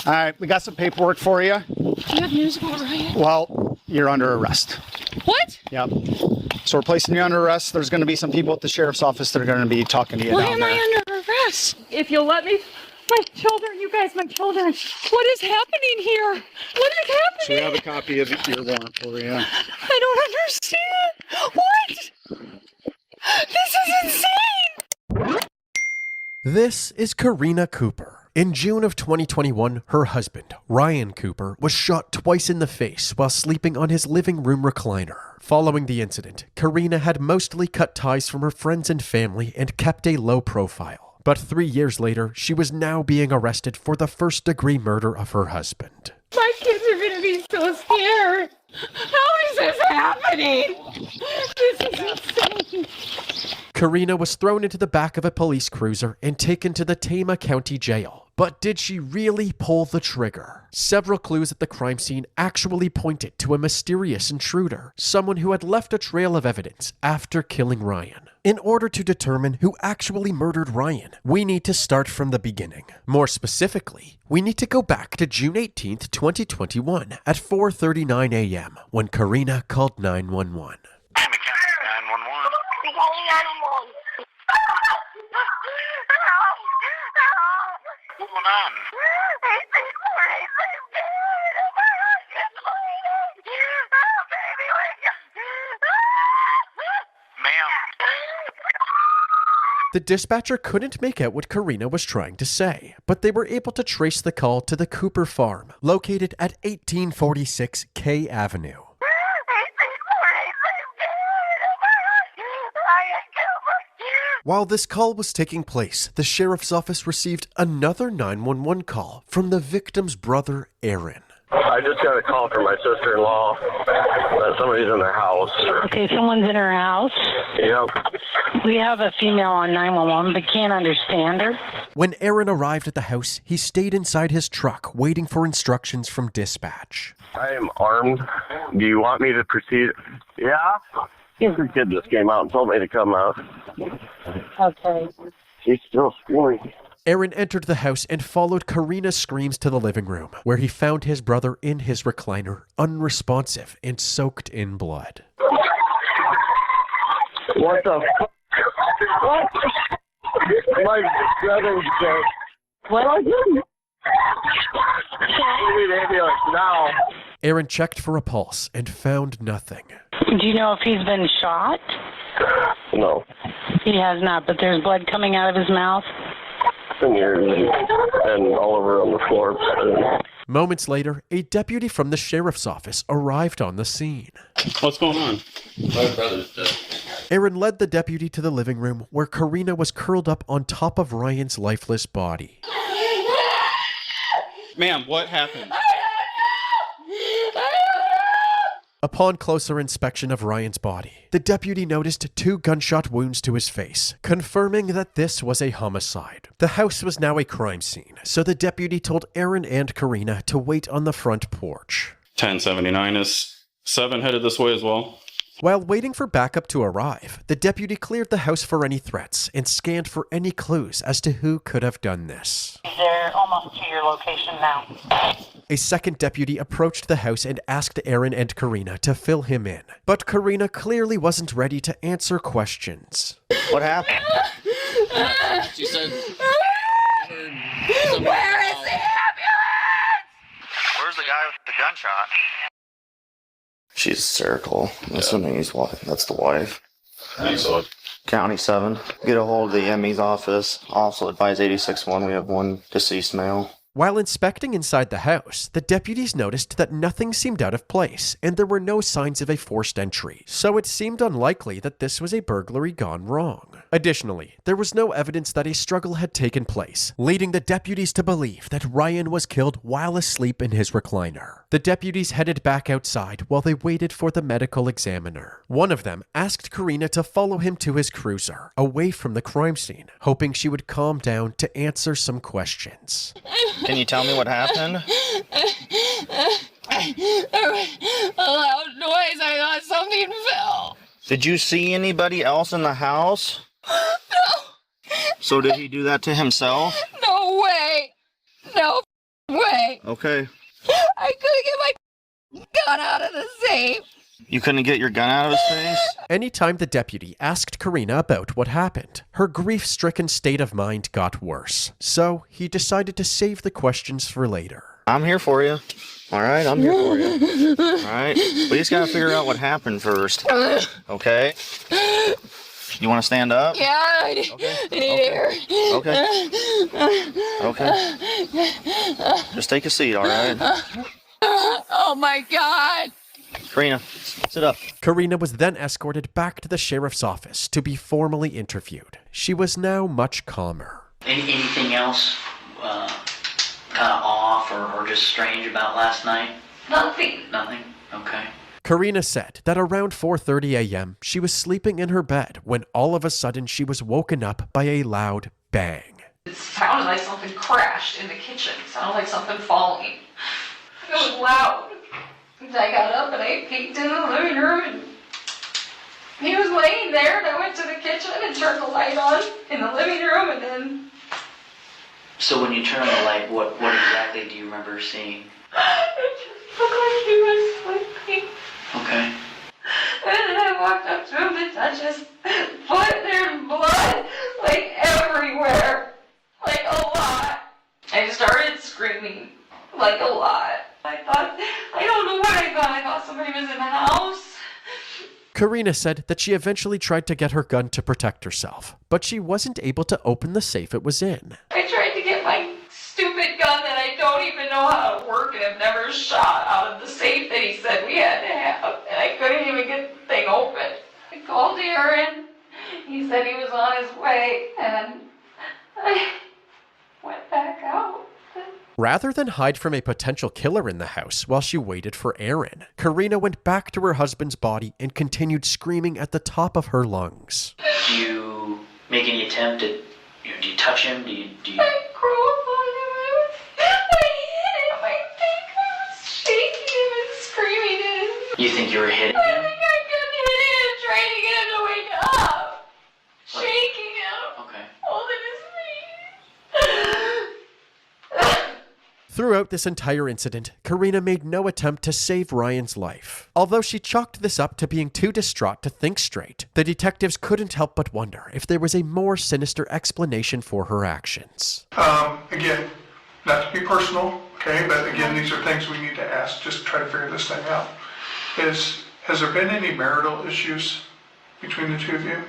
All right, we got some paperwork for you. Do you have news about Ryan? Well, you're under arrest. What? Yep. So we're placing you under arrest. There's going to be some people at the sheriff's office that are going to be talking to you Why down am there. I under arrest? If you'll let me, my children, you guys, my children. What is happening here? What is happening? So we have a copy of your warrant for you. I don't understand. What? This is insane. This is Karina Cooper. In June of 2021, her husband, Ryan Cooper, was shot twice in the face while sleeping on his living room recliner. Following the incident, Karina had mostly cut ties from her friends and family and kept a low profile. But 3 years later, she was now being arrested for the first-degree murder of her husband. My kids are going to be so scared. How is this happening? This is insane. Karina was thrown into the back of a police cruiser and taken to the Tama County Jail. But did she really pull the trigger? Several clues at the crime scene actually pointed to a mysterious intruder, someone who had left a trail of evidence after killing Ryan. In order to determine who actually murdered Ryan, we need to start from the beginning. More specifically, we need to go back to June 18th, 2021 at 4:39 a.m. when Karina called 911. What's going on? The dispatcher couldn't make out what Karina was trying to say, but they were able to trace the call to the Cooper farm, located at 1846 K Avenue. While this call was taking place, the sheriff's office received another 911 call from the victim's brother, Aaron. I just got a call from my sister-in-law that somebody's in their house. Okay, someone's in her house. Yep. We have a female on 911, but can't understand her. When Aaron arrived at the house, he stayed inside his truck, waiting for instructions from dispatch. I am armed. Do you want me to proceed? Yeah? The kid just came out and told me to come out. Okay. She's still screaming. Aaron entered the house and followed Karina's screams to the living room, where he found his brother in his recliner, unresponsive and soaked in blood. What the fuck? What? My brother's dead. What? We need an ambulance now. Aaron checked for a pulse and found nothing. Do you know if he's been shot? No. He has not, but there's blood coming out of his mouth. In here and all over on the floor. Moments later, a deputy from the sheriff's office arrived on the scene. What's going on? My brother's dead. Aaron led the deputy to the living room where Karina was curled up on top of Ryan's lifeless body. Ma'am, what happened? Upon closer inspection of Ryan's body, the deputy noticed 2 gunshot wounds to his face, confirming that this was a homicide. The house was now a crime scene, so the deputy told Aaron and Karina to wait on the front porch. 1079 is 7 headed this way as well. While waiting for backup to arrive, the deputy cleared the house for any threats and scanned for any clues as to who could have done this. They're almost to your location now. A second deputy approached the house and asked Aaron and Karina to fill him in. But Karina clearly wasn't ready to answer questions. What happened? She said... Where is the ambulance? Where's the guy with the gunshot? She's hysterical. Assuming he's what? That's the wife. So County 7. Get a hold of the ME's office. Also advise 86-1. We have 1 deceased male. While inspecting inside the house, the deputies noticed that nothing seemed out of place and there were no signs of a forced entry, so it seemed unlikely that this was a burglary gone wrong. Additionally, there was no evidence that a struggle had taken place, leading the deputies to believe that Ryan was killed while asleep in his recliner. The deputies headed back outside while they waited for the medical examiner. One of them asked Karina to follow him to his cruiser, away from the crime scene, hoping she would calm down to answer some questions. Can you tell me what happened? There was a loud noise. I thought something fell. Did you see anybody else in the house? No. So did he do that to himself? No way. No way. Okay. I couldn't get my gun out of the safe. You couldn't get your gun out of his face? Anytime the deputy asked Karina about what happened, her grief-stricken state of mind got worse. So he decided to save the questions for later. I'm here for you. All right, I'm here for you. All right. We just got to figure out what happened first. Okay? You want to stand up? Yeah, I need air. Okay. Okay. Just take a seat, all right? Oh my God. Karina, sit up. Karina was then escorted back to the sheriff's office to be formally interviewed. She was now much calmer. Anything else kind of off or just strange about last night? Nothing. Nothing? Okay. Karina said that around 4:30 a.m., she was sleeping in her bed when all of a sudden she was woken up by a loud bang. It sounded like something crashed in the kitchen. It sounded like something falling. It was loud. I got up and I peeked in the living room and he was laying there, and I went to the kitchen and turned the light on in the living room, and then... So when you turn on the light, what exactly do you remember seeing? It just looked like he was sleeping. Okay. And then I walked up to him to touch his foot, there's blood, like everywhere, like a lot. I started screaming, like a lot. I don't know what I thought. I thought somebody was in the house. Karina said that she eventually tried to get her gun to protect herself, but she wasn't able to open the safe it was in. I tried to get my stupid gun that I don't even know how to work and have never shot out of the safe that he said we had to have, and I couldn't even get the thing open. I called Aaron. He said he was on his way, and I went back out. Rather than hide from a potential killer in the house while she waited for Aaron, Karina went back to her husband's body and continued screaming at the top of her lungs. Do you make any attempt at, do you touch him? Do you... I groped on him. I hit him. I think I was shaking him and screaming at him. You think you were hitting I him? think I could hit him, trying to get him to wake up. Shaking him. Okay. Holding his feet. Throughout this entire incident, Karina made no attempt to save Ryan's life. Although she chalked this up to being too distraught to think straight, the detectives couldn't help but wonder if there was a more sinister explanation for her actions. Again, not to be personal, okay, but again, these are things we need to ask, just to try to figure this thing out. Has there been any marital issues between the two of you?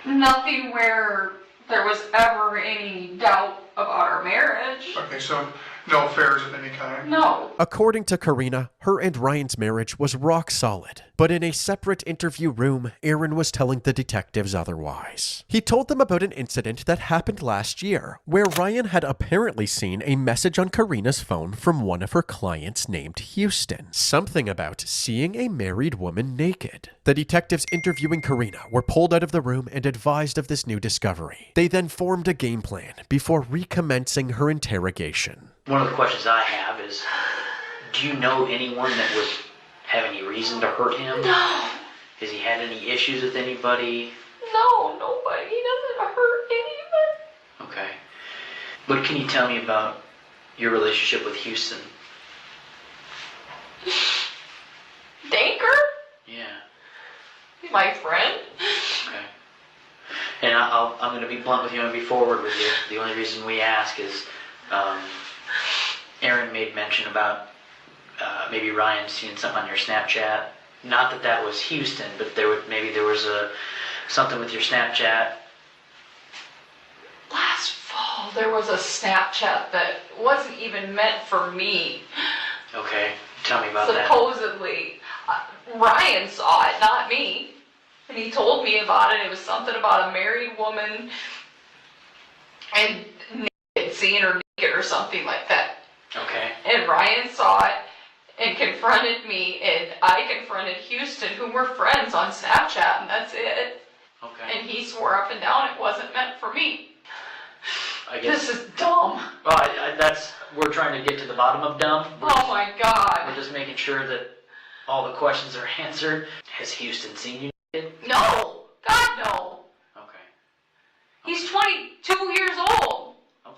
Nothing where there was ever any doubt about our marriage. Okay, so no affairs of any kind? No. According to Karina, her and Ryan's marriage was rock solid. But in a separate interview room, Aaron was telling the detectives otherwise. He told them about an incident that happened last year, where Ryan had apparently seen a message on Karina's phone from one of her clients named Houston. Something about seeing a married woman naked. The detectives interviewing Karina were pulled out of the room and advised of this new discovery. They then formed a game plan before recommencing her interrogation. One of the questions I have is, do you know anyone that would have any reason to hurt him? No. Has he had any issues with anybody? No, nobody. He doesn't hurt anybody. Okay. But can you tell me about your relationship with Houston? Danker? Yeah. He's my friend. Okay. And I'm going to be blunt with you and be forward with you. The only reason we ask is Aaron made mention about maybe Ryan seeing something on your Snapchat. Not that that was Houston, but there was something with your Snapchat. Last fall, there was a Snapchat that wasn't even meant for me. Okay, tell me about that. Supposedly, Ryan saw it, not me. And he told me about it. It was something about a married woman and seeing her naked or something like that. Okay. And Ryan saw it and confronted me, and I confronted Houston, who were friends on Snapchat, and that's it. Okay. And he swore up and down it wasn't meant for me. I guess. This is dumb. Well, we're trying to get to the bottom of dumb. Oh my God. We're just making sure that all the questions are answered. Has Houston seen you naked? No. God, no. Okay. He's 22 years old. Oh,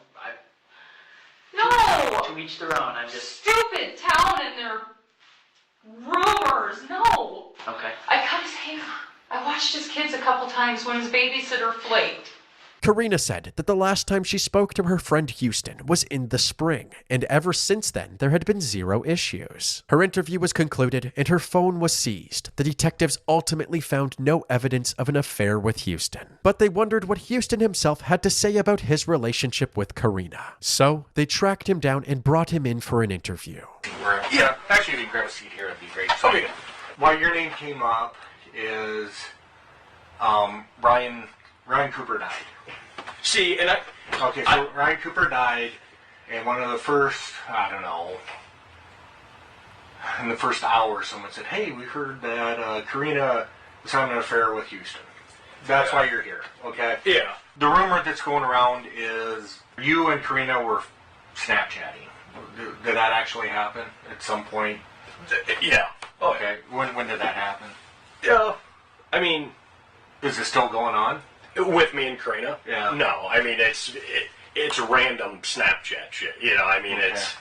No. To each their own. I'm just... Stupid town and their rumors. No. Okay. I cut his hair. I watched his kids a couple times when his babysitter flaked. Karina said that the last time she spoke to her friend Houston was in the spring, and ever since then there had been zero issues. Her interview was concluded and her phone was seized. The detectives ultimately found no evidence of an affair with Houston, but they wondered what Houston himself had to say about his relationship with Karina. So they tracked him down and brought him in for an interview. Yeah, actually, if you can grab a seat here, that'd be great. Okay, why your name came up is Ryan Cooper died. See, and Okay, so Ryan Cooper died, and one of the first, I don't know, in the first hour, someone said, hey, we heard that Karina was having an affair with Houston. That's why you're here, okay? Yeah. The rumor that's going around is you and Karina were Snapchatting. Did that actually happen at some point? Yeah. Okay, when did that happen? Yeah. I mean... Is it still going on? With me and Karina? Yeah. No, I mean, it's random Snapchat shit. You know, I mean, it's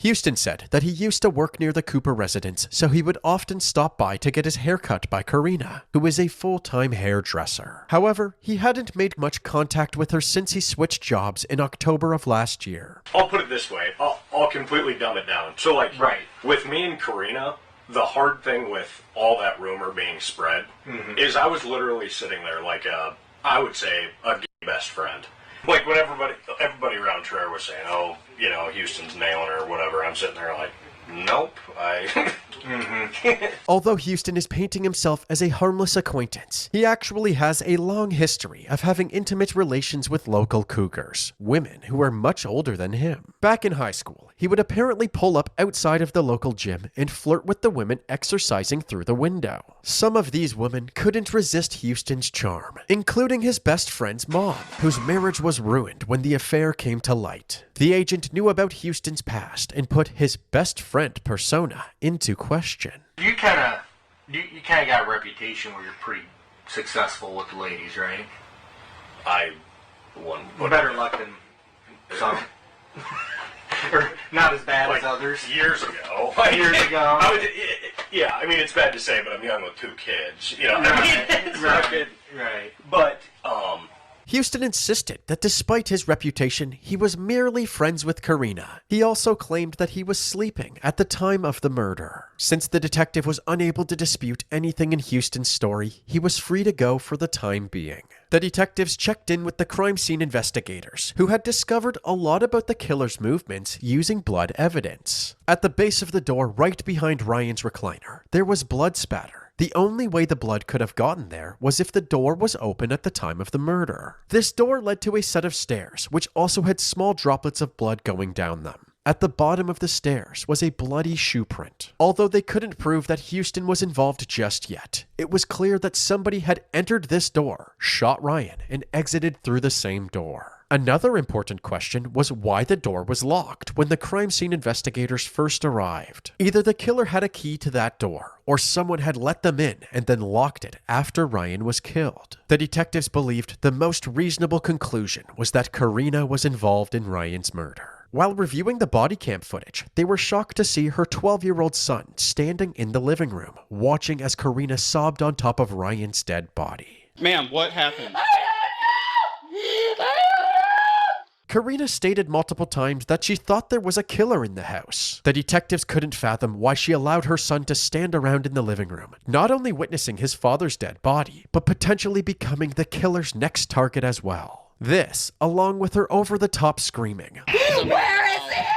Houston said that he used to work near the Cooper residence, so he would often stop by to get his hair cut by Karina, who is a full-time hairdresser. However, he hadn't made much contact with her since he switched jobs in October of last year. I'll put it this way. I'll completely dumb it down. So, like, with me and Karina, the hard thing with all that rumor being spread is I was literally sitting there like I would say a best friend. Like when everybody around Traer was saying, oh, you know, Houston's nailing her or whatever, I'm sitting there like, nope, Although Houston is painting himself as a harmless acquaintance, he actually has a long history of having intimate relations with local cougars, women who are much older than him. Back in high school, he would apparently pull up outside of the local gym and flirt with the women exercising through the window. Some of these women couldn't resist Houston's charm, including his best friend's mom, whose marriage was ruined when the affair came to light. The agent knew about Houston's past and put his best friend persona into question. You kind of got a reputation where you're pretty successful with the ladies, right? I won. Better luck than some. Or not as bad as others. Years ago. Yeah, I mean, it's bad to say, but I'm young with 2 kids. You know, I mean, it's not good. Right. But, Houston insisted that despite his reputation, he was merely friends with Karina. He also claimed that he was sleeping at the time of the murder. Since the detective was unable to dispute anything in Houston's story, he was free to go for the time being. The detectives checked in with the crime scene investigators, who had discovered a lot about the killer's movements using blood evidence. At the base of the door right behind Ryan's recliner, there was blood spatter. The only way the blood could have gotten there was if the door was open at the time of the murder. This door led to a set of stairs, which also had small droplets of blood going down them. At the bottom of the stairs was a bloody shoe print. Although they couldn't prove that Houston was involved just yet, it was clear that somebody had entered this door, shot Ryan, and exited through the same door. Another important question was why the door was locked when the crime scene investigators first arrived. Either the killer had a key to that door, or someone had let them in and then locked it after Ryan was killed. The detectives believed the most reasonable conclusion was that Karina was involved in Ryan's murder. While reviewing the body cam footage, they were shocked to see her 12-year-old son standing in the living room, watching as Karina sobbed on top of Ryan's dead body. Ma'am, what happened? Karina stated multiple times that she thought there was a killer in the house. The detectives couldn't fathom why she allowed her son to stand around in the living room, not only witnessing his father's dead body, but potentially becoming the killer's next target as well. This, along with her over-the-top screaming, Where is the ambulance?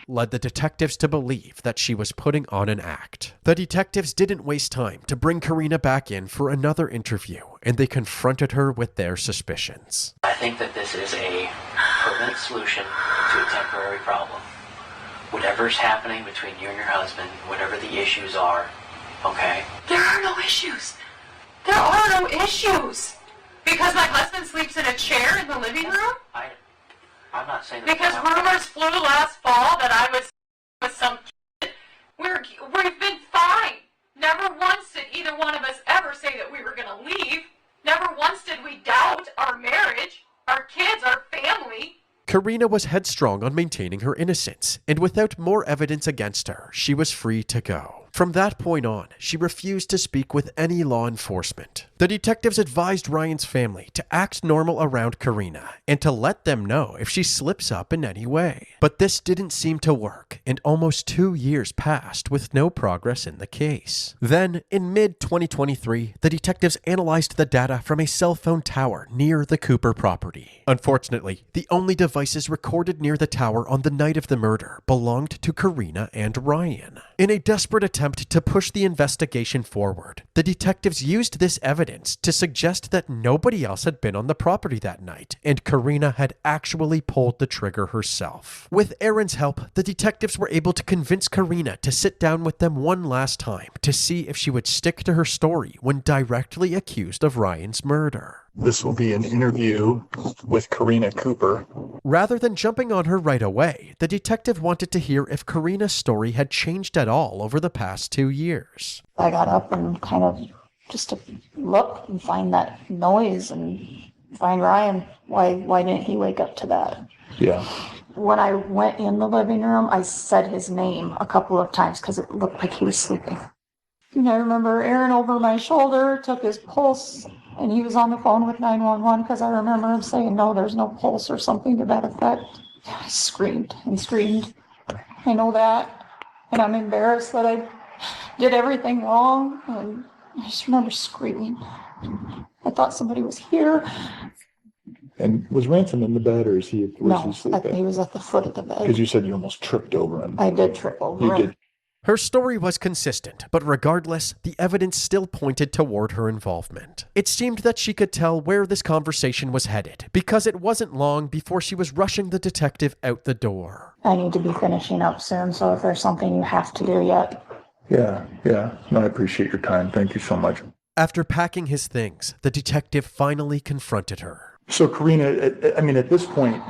led the detectives to believe that she was putting on an act. The detectives didn't waste time to bring Karina back in for another interview, and they confronted her with their suspicions. I think that this is a permanent solution to a temporary problem. Whatever's happening between you and your husband, whatever the issues are, okay? There are no issues. There are no issues. Because my husband sleeps in a chair in the living room? I'm not saying that. Because rumors flew last fall that I was with some kid. We've been fine. Never once did either one of us ever say that we were going to leave. Never once did we doubt our marriage, our kids, our family. Karina was headstrong on maintaining her innocence, and without more evidence against her, she was free to go. From that point on, she refused to speak with any law enforcement. The detectives advised Ryan's family to act normal around Karina and to let them know if she slips up in any way. But this didn't seem to work, and almost 2 years passed with no progress in the case. Then, in mid-2023, the detectives analyzed the data from a cell phone tower near the Cooper property. Unfortunately, the only devices recorded near the tower on the night of the murder belonged to Karina and Ryan. In a desperate attempt to push the investigation forward, the detectives used this evidence to suggest that nobody else had been on the property that night, and Karina had actually pulled the trigger herself. With Aaron's help, the detectives were able to convince Karina to sit down with them one last time to see if she would stick to her story when directly accused of Ryan's murder. This will be an interview with Karina Cooper. Rather than jumping on her right away, the detective wanted to hear if Karina's story had changed at all over the past 2 years. I got up and kind of just to look and find that noise and find Ryan. Why didn't he wake up to that? Yeah. When I went in the living room, I said his name a couple of times because it looked like he was sleeping. And I remember Aaron over my shoulder took his pulse, and he was on the phone with 911 because I remember him saying, no, there's no pulse or something to that effect. I screamed and screamed. I know that. And I'm embarrassed that I did everything wrong. And I just remember screaming. I thought somebody was here. And was Ransom in the bed, or was he sleeping? He was at the foot of the bed. Because you said you almost tripped over him. I did trip over him. You did. Her story was consistent, but regardless, the evidence still pointed toward her involvement. It seemed that she could tell where this conversation was headed, because it wasn't long before she was rushing the detective out the door. I need to be finishing up soon, so if there's something you have to do yet. Yeah. No, I appreciate your time. Thank you so much. After packing his things, the detective finally confronted her. So, Karina, at this point,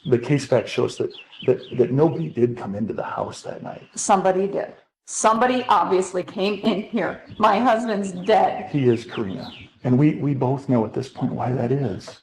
the case fact shows that nobody did come into the house that night. Somebody did. Somebody obviously came in here. My husband's dead. He is, Karina. And we both know at this point why that is.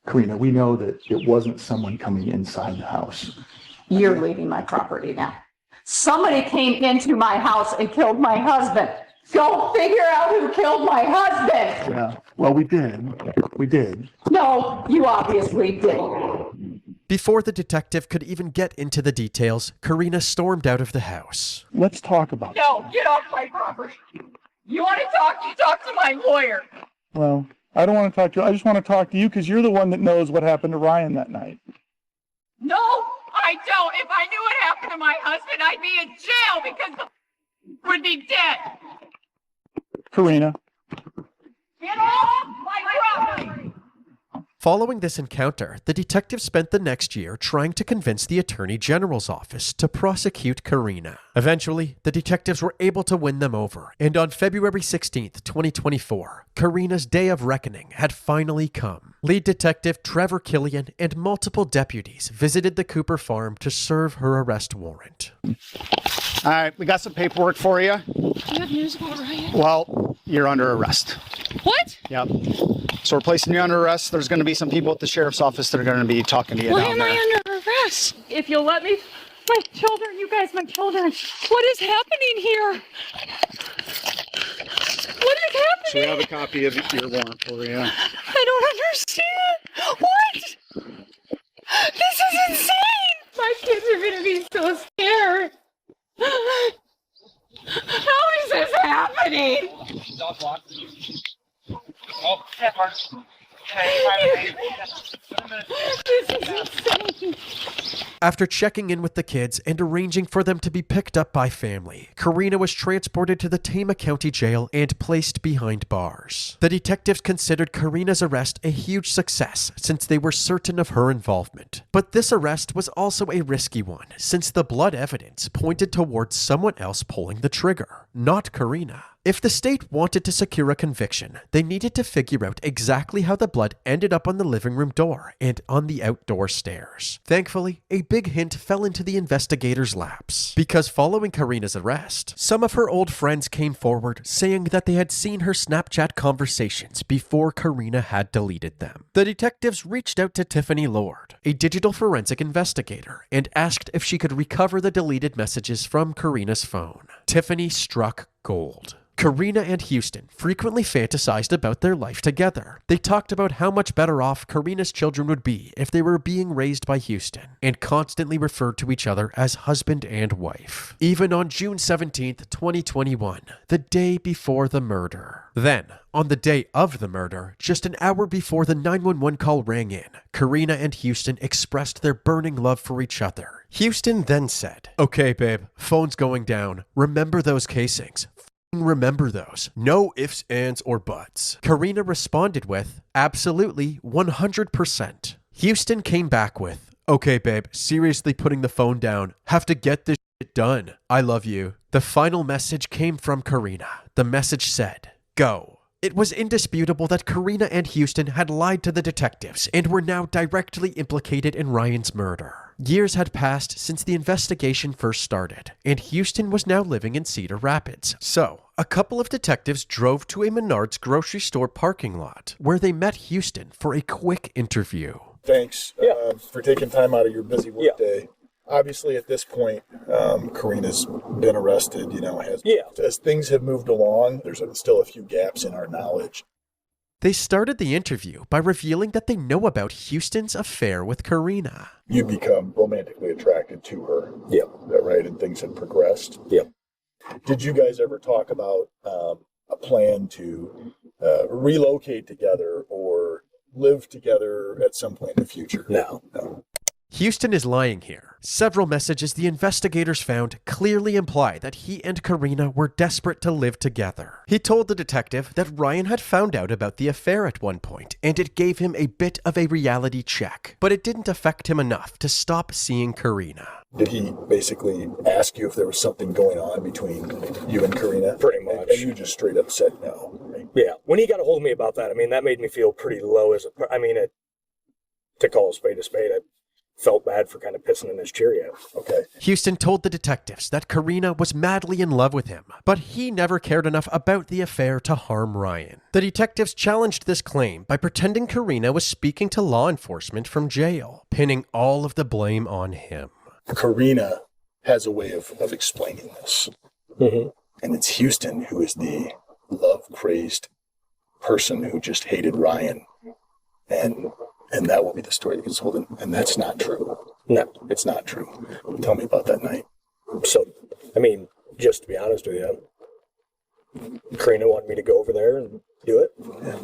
Karina, we know that it wasn't someone coming inside the house. You're leaving my property now. Somebody came into my house and killed my husband. Go figure out who killed my husband. Yeah, well, we did. No, you obviously didn't. Before the detective could even get into the details, Karina stormed out of the house. Let's talk about it. No, get off my property. You want to talk? You talk to my lawyer. Well, I don't want to talk to you. I just want to talk to you because you're the one that knows what happened to Ryan that night. No, I don't. If I knew what happened to my husband, I'd be in jail because the would be dead. Karina. Get off my property. Following this encounter, the detective spent the next year trying to convince the Attorney General's office to prosecute Karina. Eventually, the detectives were able to win them over, and on February 16th, 2024, Karina's day of reckoning had finally come. Lead detective Trevor Killian and multiple deputies visited the Cooper farm to serve her arrest warrant. All right, we got some paperwork for you. You have news about Ryan? Well, you're under arrest. What? Yep. So we're placing you under arrest. There's going to be some people at the sheriff's office that are going to be talking to you Why down am there. I under arrest? If you'll let me, my children, you guys, my children. What is happening here? What is happening? So we have a copy of your warrant for you. I don't understand. What? This is insane. My kids are going to be so scared. How is this happening? This is insane. After checking in with the kids and arranging for them to be picked up by family, Karina was transported to the Tama County Jail and placed behind bars. The detectives considered Karina's arrest a huge success since they were certain of her involvement. But this arrest was also a risky one since the blood evidence pointed towards someone else pulling the trigger, not Karina. If the state wanted to secure a conviction, they needed to figure out exactly how the blood ended up on the living room door and on the outdoor stairs. Thankfully, a big hint fell into the investigators' laps, because following Karina's arrest, some of her old friends came forward saying that they had seen her Snapchat conversations before Karina had deleted them. The detectives reached out to Tiffany Lord, a digital forensic investigator, and asked if she could recover the deleted messages from Karina's phone. Tiffany struck gold. Karina and Houston frequently fantasized about their life together. They talked about how much better off Karina's children would be if they were being raised by Houston, and constantly referred to each other as husband and wife. Even on June 17th, 2021, the day before the murder. Then, on the day of the murder, just an hour before the 911 call rang in, Karina and Houston expressed their burning love for each other. Houston then said, "Okay, babe, phone's going down. Remember those casings. Remember those. No ifs, ands, or buts." Karina responded with, "Absolutely, 100%. Houston came back with, "Okay, babe, seriously putting the phone down. Have to get this shit done. I love you." The final message came from Karina. The message said, "Go." It was indisputable that Karina and Houston had lied to the detectives and were now directly implicated in Ryan's murder. Years had passed since the investigation first started, and Houston was now living in Cedar Rapids. So, a couple of detectives drove to a Menards grocery store parking lot, where they met Houston for a quick interview. Thanks for taking time out of your busy workday. Obviously, at this point, Karina's been arrested, as things have moved along, there's still a few gaps in our knowledge. They started the interview by revealing that they know about Houston's affair with Karina. You become romantically attracted to her. Yep. Is that right? And things have progressed. Yep. Did you guys ever talk about a plan to relocate together or live together at some point in the future? No. Houston is lying here. Several messages the investigators found clearly imply that he and Karina were desperate to live together. He told the detective that Ryan had found out about the affair at one point, and it gave him a bit of a reality check, but it didn't affect him enough to stop seeing Karina. Did he basically ask you if there was something going on between you and Karina? Pretty much. And you just straight up said no, right? Yeah. When he got a hold of me about that, that made me feel pretty low to call a spade, I felt bad for kind of pissing in his Cheerio. Okay. Houston told the detectives that Karina was madly in love with him, but he never cared enough about the affair to harm Ryan. The detectives challenged this claim by pretending Karina was speaking to law enforcement from jail, pinning all of the blame on him. Karina has a way of explaining this. Mm-hmm. And it's Houston who is the love-crazed person who just hated Ryan. And that will be the story that gets told. And that's not true. No, it's not true. Tell me about that night. So, just to be honest with you, Karina wanted me to go over there and do it. Yeah.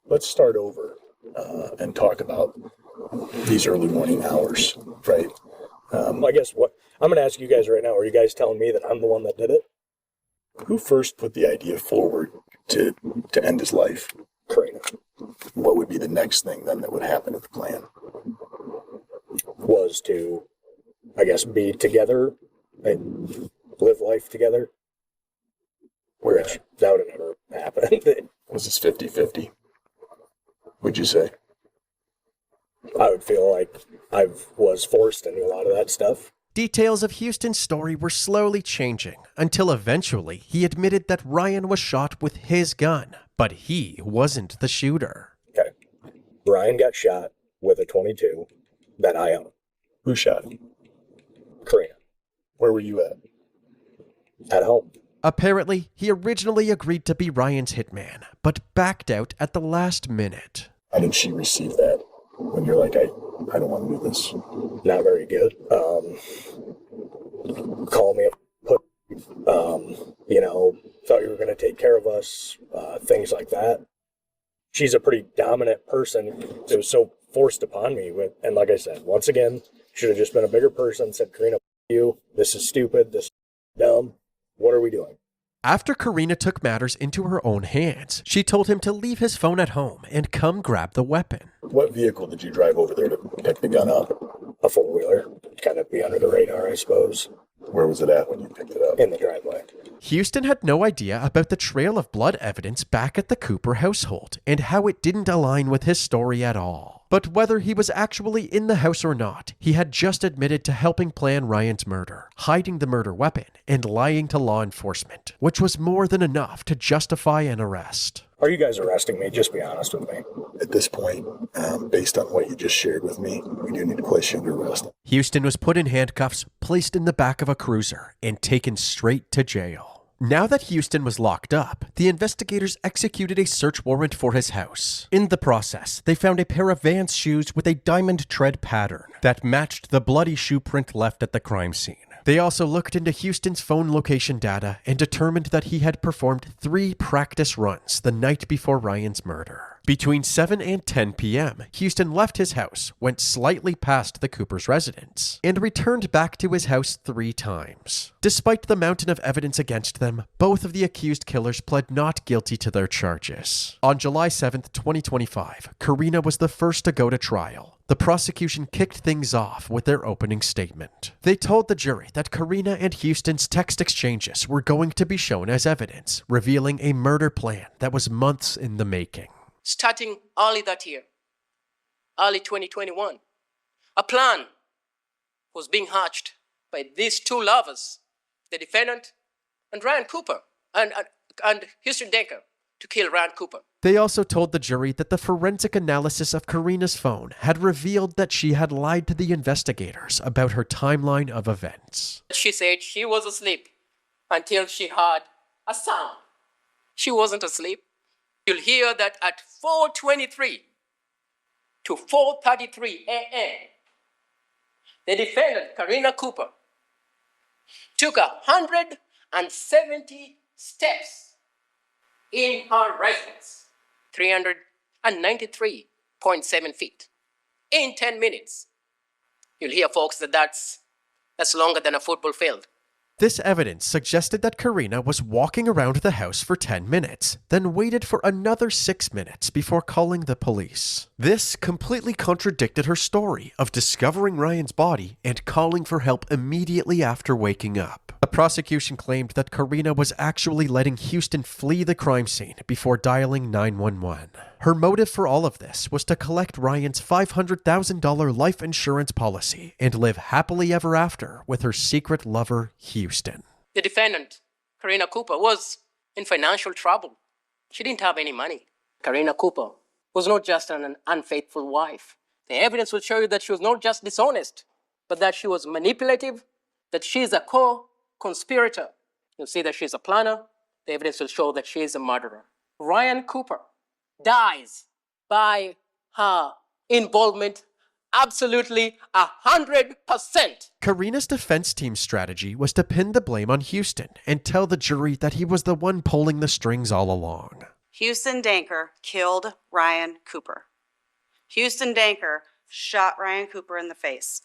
Let's start over and talk about these early morning hours, right? I guess what I'm going to ask you guys right now, are you guys telling me that I'm the one that did it? Who first put the idea forward to end his life? Karina. What would be the next thing then that would happen to the plan? Was to, be together and live life together. Which that would have never happened. Was this 50-50? Would you say? I would feel like I was forced into a lot of that stuff. Details of Houston's story were slowly changing, until eventually he admitted that Ryan was shot with his gun, but he wasn't the shooter. Okay. Ryan got shot with a .22 that I own. Who shot him? Karina. Where were you at? At home. Apparently, he originally agreed to be Ryan's hitman, but backed out at the last minute. How did she receive that? When you're like, I don't want to do this. Not very good. Call me up, thought you were going to take care of us, things like that. She's a pretty dominant person. It was so forced upon me. And like I said, once again, should have just been a bigger person, said, Karina, you, this is stupid, this is dumb. What are we doing? After Karina took matters into her own hands, she told him to leave his phone at home and come grab the weapon. What vehicle did you drive over there to pick the gun up? A four-wheeler. Kind of be under the radar, I suppose. Where was it at when you picked it up? In the driveway. Houston had no idea about the trail of blood evidence back at the Cooper household and how it didn't align with his story at all. But whether he was actually in the house or not, he had just admitted to helping plan Ryan's murder, hiding the murder weapon, and lying to law enforcement, which was more than enough to justify an arrest. Are you guys arresting me? Just be honest with me. At this point, based on what you just shared with me, we do need to place you under arrest. Houston was put in handcuffs, placed in the back of a cruiser, and taken straight to jail. Now that Houston was locked up, the investigators executed a search warrant for his house. In the process, they found a pair of Vans shoes with a diamond tread pattern that matched the bloody shoe print left at the crime scene. They also looked into Houston's phone location data and determined that he had performed 3 practice runs the night before Ryan's murder. Between 7 and 10 p.m., Houston left his house, went slightly past the Cooper's residence, and returned back to his house 3 times. Despite the mountain of evidence against them, both of the accused killers pled not guilty to their charges. On July 7th, 2025, Karina was the first to go to trial. The prosecution kicked things off with their opening statement. They told the jury that Karina and Houston's text exchanges were going to be shown as evidence, revealing a murder plan that was months in the making. Starting early that year, early 2021, a plan was being hatched by these 2 lovers, the defendant and Ryan Cooper, and Houston Denker, to kill Ryan Cooper. They also told the jury that the forensic analysis of Karina's phone had revealed that she had lied to the investigators about her timeline of events. She said she was asleep until she heard a sound. She wasn't asleep. You'll hear that at 4:23 to 4:33 a.m., the defendant, Karina Cooper, took 170 steps in her residence, 393.7 feet, in 10 minutes. You'll hear, folks, that's longer than a football field. This evidence suggested that Karina was walking around the house for 10 minutes, then waited for another 6 minutes before calling the police. This completely contradicted her story of discovering Ryan's body and calling for help immediately after waking up. The prosecution claimed that Karina was actually letting Houston flee the crime scene before dialing 911. Her motive for all of this was to collect Ryan's $500,000 life insurance policy and live happily ever after with her secret lover, Houston. The defendant, Karina Cooper, was in financial trouble. She didn't have any money. Karina Cooper was not just an unfaithful wife. The evidence will show you that she was not just dishonest, but that she was manipulative, that she is a co-conspirator. You'll see that she's a planner. The evidence will show that she is a murderer. Ryan Cooper dies by her involvement absolutely 100%. Karina's defense team's strategy was to pin the blame on Houston and tell the jury that he was the one pulling the strings all along. Houston Denker killed Ryan Cooper. Houston Denker shot Ryan Cooper in the face.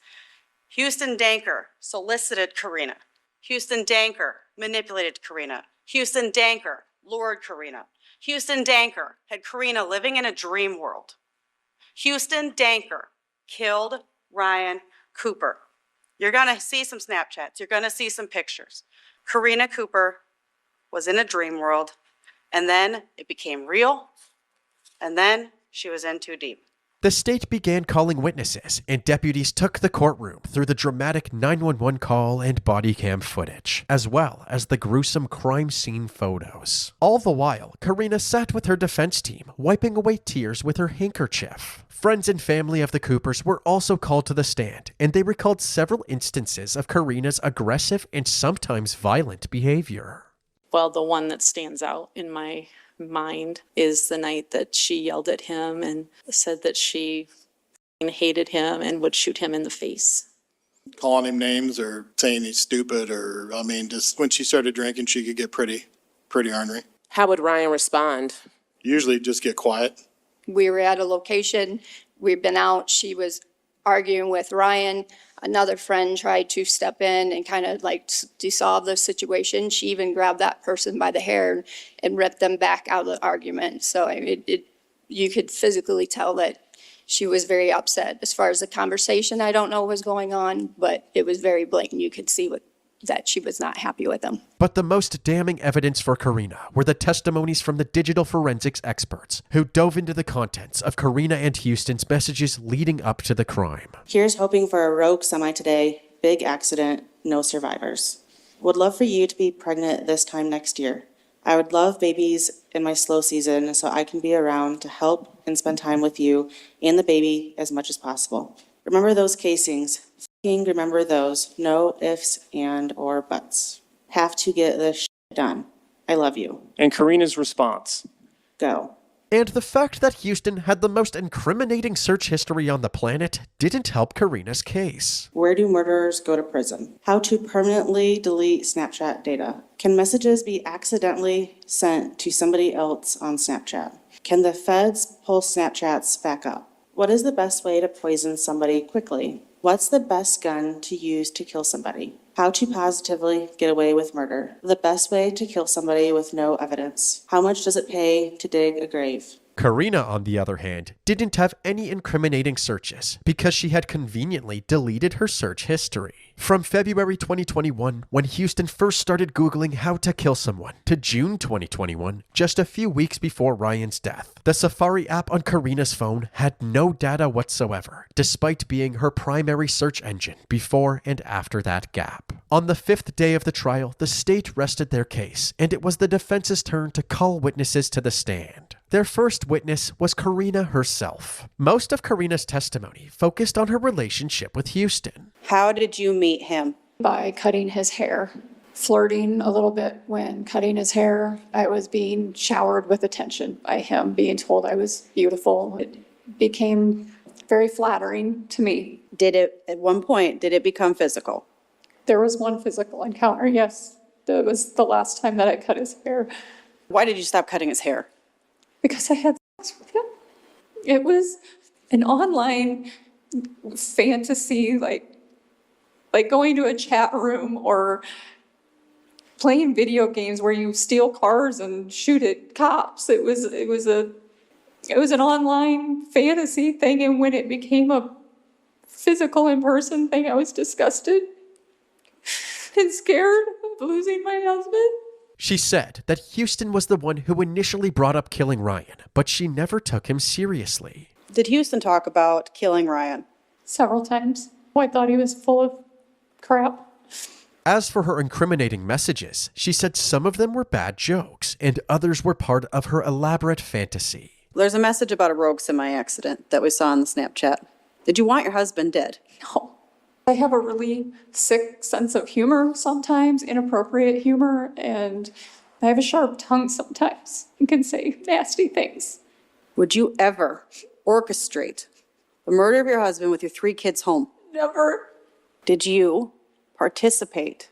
Houston Denker solicited Karina. Houston Denker manipulated Karina. Houston Denker lured Karina. Houston Denker had Karina living in a dream world. Houston Denker killed Ryan Cooper. You're going to see some Snapchats. You're going to see some pictures. Karina Cooper was in a dream world, and then it became real, and then she was in too deep. The state began calling witnesses, and deputies took the courtroom through the dramatic 911 call and body cam footage, as well as the gruesome crime scene photos. All the while, Karina sat with her defense team, wiping away tears with her handkerchief. Friends and family of the Coopers were also called to the stand, and they recalled several instances of Karina's aggressive and sometimes violent behavior. Well, the one that stands out in my mind is the night that she yelled at him and said that she hated him and would shoot him in the face. Calling him names or saying he's stupid, or, just when she started drinking, she could get pretty ornery. How would Ryan respond? Usually just get quiet. We were at a location, we'd been out, she was arguing with Ryan. Another friend tried to step in and kind of dissolve the situation. She even grabbed that person by the hair and ripped them back out of the argument. So you could physically tell that she was very upset. As far as the conversation, I don't know what was going on, but it was very blatant. You could see what that she was not happy with him. But the most damning evidence for Karina were the testimonies from the digital forensics experts who dove into the contents of Karina and Houston's messages leading up to the crime. Here's hoping for a rogue semi today. Big accident, no survivors. Would love for you to be pregnant this time next year. I would love babies in my slow season so I can be around to help and spend time with you and the baby as much as possible. Remember those casings. F***ing remember those. No ifs and or buts. Have to get this shit done. I love you. And Karina's response. Go. And the fact that Houston had the most incriminating search history on the planet didn't help Karina's case. Where do murderers go to prison? How to permanently delete Snapchat data? Can messages be accidentally sent to somebody else on Snapchat? Can the feds pull Snapchats back up? What is the best way to poison somebody quickly? What's the best gun to use to kill somebody? How to positively get away with murder? The best way to kill somebody with no evidence? How much does it pay to dig a grave? Karina, on the other hand, didn't have any incriminating searches because she had conveniently deleted her search history. From February 2021, when Houston first started Googling how to kill someone, to June 2021, just a few weeks before Ryan's death, the Safari app on Karina's phone had no data whatsoever, despite being her primary search engine before and after that gap. On the 5th day of the trial, the state rested their case, and it was the defense's turn to call witnesses to the stand. Their first witness was Karina herself. Most of Karina's testimony focused on her relationship with Houston. How did you meet him? By cutting his hair, flirting a little bit when cutting his hair. I was being showered with attention by him, being told I was beautiful. It became very flattering to me. At one point, did it become physical? There was one physical encounter, yes. That was the last time that I cut his hair. Why did you stop cutting his hair? Because I had sex with him. It was an online fantasy, like going to a chat room or playing video games where you steal cars and shoot at cops. It was an online fantasy thing, and when it became a physical in-person thing, I was disgusted and scared of losing my husband. She said that Houston was the one who initially brought up killing Ryan, but she never took him seriously. Did Houston talk about killing Ryan? Several times. I thought he was full of crap. As for her incriminating messages, she said some of them were bad jokes and others were part of her elaborate fantasy. There's a message about a rogue semi-accident that we saw on the Snapchat. Did you want your husband dead? No. I have a really sick sense of humor sometimes, inappropriate humor, and I have a sharp tongue sometimes and can say nasty things. Would you ever orchestrate the murder of your husband with your 3 kids home? Never. Did you participate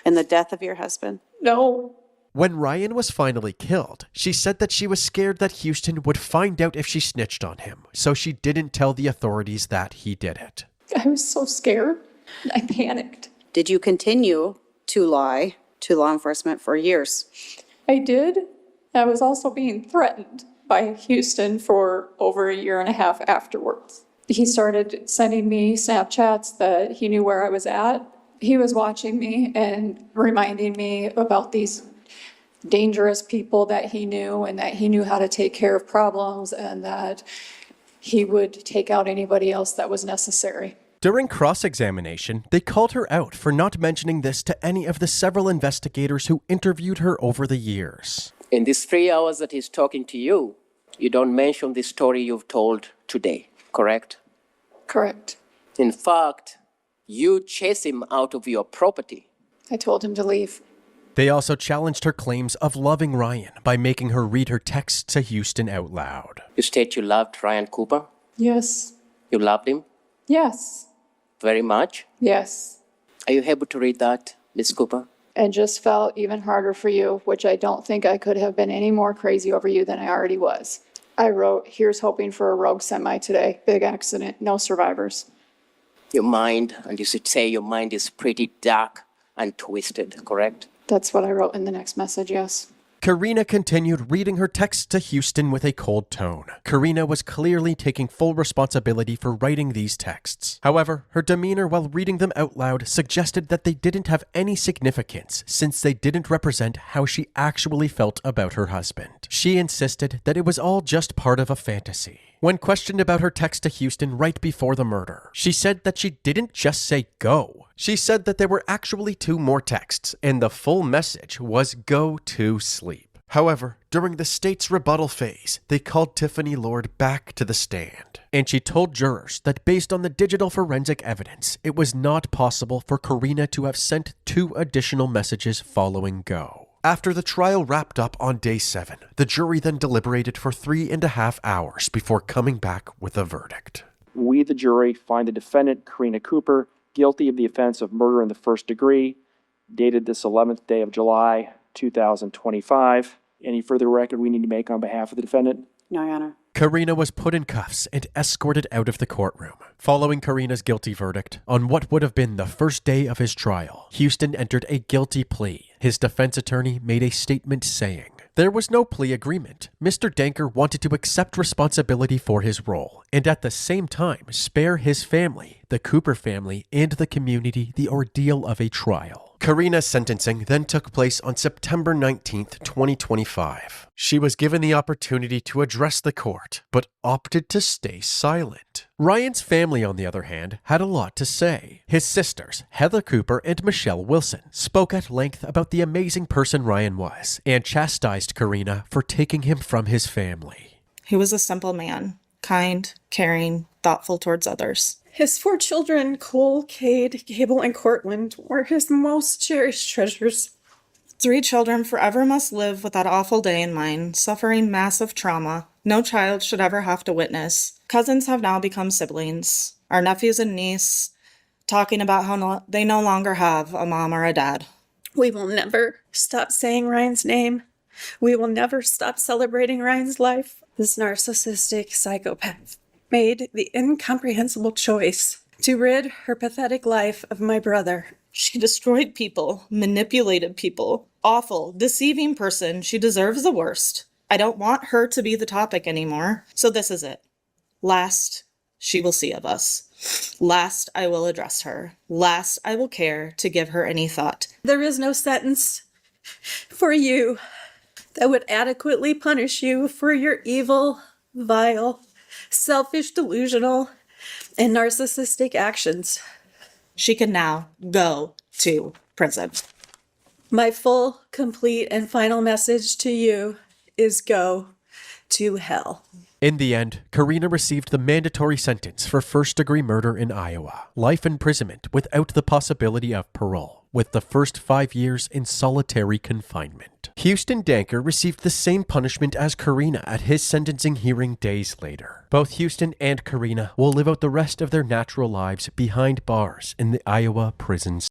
in the death of your husband? No. When Ryan was finally killed, she said that she was scared that Houston would find out if she snitched on him, so she didn't tell the authorities that he did it. I was so scared. I panicked. Did you continue to lie to law enforcement for years? I did. I was also being threatened by Houston for over a year and a half afterwards. He started sending me Snapchats that he knew where I was at. He was watching me and reminding me about these dangerous people that he knew and that he knew how to take care of problems and that he would take out anybody else that was necessary. During cross-examination, they called her out for not mentioning this to any of the several investigators who interviewed her over the years. In these 3 hours that he's talking to you, you don't mention the story you've told today, correct? Correct. In fact, you chase him out of your property. I told him to leave. They also challenged her claims of loving Ryan by making her read her texts to Houston out loud. You state you loved Ryan Cooper? Yes. You loved him? Yes. Very much? Yes. Are you able to read that, Miss Cooper? And just felt even harder for you, which I don't think I could have been any more crazy over you than I already was. I wrote, here's hoping for a rogue semi today. Big accident, no survivors. Your mind, and you should say your mind is pretty dark and twisted, correct? That's what I wrote in the next message, yes. Karina continued reading her texts to Houston with a cold tone. Karina was clearly taking full responsibility for writing these texts. However, her demeanor while reading them out loud suggested that they didn't have any significance since they didn't represent how she actually felt about her husband. She insisted that it was all just part of a fantasy. When questioned about her text to Houston right before the murder, she said that she didn't just say go. She said that there were actually 2 more texts, and the full message was go to sleep. However, during the state's rebuttal phase, they called Tiffany Lord back to the stand, and she told jurors that based on the digital forensic evidence, it was not possible for Karina to have sent 2 additional messages following go. After the trial wrapped up on day 7, the jury then deliberated for 3.5 hours before coming back with a verdict. We, the jury, find the defendant, Karina Cooper, guilty of the offense of murder in the first degree, dated this 11th day of July, 2025. Any further record we need to make on behalf of the defendant? No, Your Honor. Karina was put in cuffs and escorted out of the courtroom. Following Karina's guilty verdict, on what would have been the first day of his trial, Houston entered a guilty plea. His defense attorney made a statement saying, "There was no plea agreement. Mr. Danker wanted to accept responsibility for his role, and at the same time spare his family, the Cooper family, and the community the ordeal of a trial." Karina's sentencing then took place on September 19th, 2025. She was given the opportunity to address the court, but opted to stay silent. Ryan's family, on the other hand, had a lot to say. His sisters, Heather Cooper and Michelle Wilson, spoke at length about the amazing person Ryan was and chastised Karina for taking him from his family. He was a simple man, kind, caring, thoughtful towards others. His 4 children, Cole, Cade, Gable, and Cortland, were his most cherished treasures. 3 children forever must live with that awful day in mind, suffering massive trauma no child should ever have to witness. Cousins have now become siblings. Our nephews and niece talking about how they no longer have a mom or a dad. We will never stop saying Ryan's name. We will never stop celebrating Ryan's life. This narcissistic psychopath made the incomprehensible choice to rid her pathetic life of my brother. She destroyed people, manipulated people. Awful, deceiving person. She deserves the worst. I don't want her to be the topic anymore. So this is it. Last she will see of us. Last I will address her. Last I will care to give her any thought. There is no sentence for you that would adequately punish you for your evil, vile, selfish, delusional, and narcissistic actions. She can now go to prison. My full, complete, and final message to you is go to hell. In the end, Karina received the mandatory sentence for first-degree murder in Iowa, life imprisonment without the possibility of parole, with the first 5 years in solitary confinement. Houston Danker received the same punishment as Karina at his sentencing hearing days later. Both Houston and Karina will live out the rest of their natural lives behind bars in the Iowa prisons.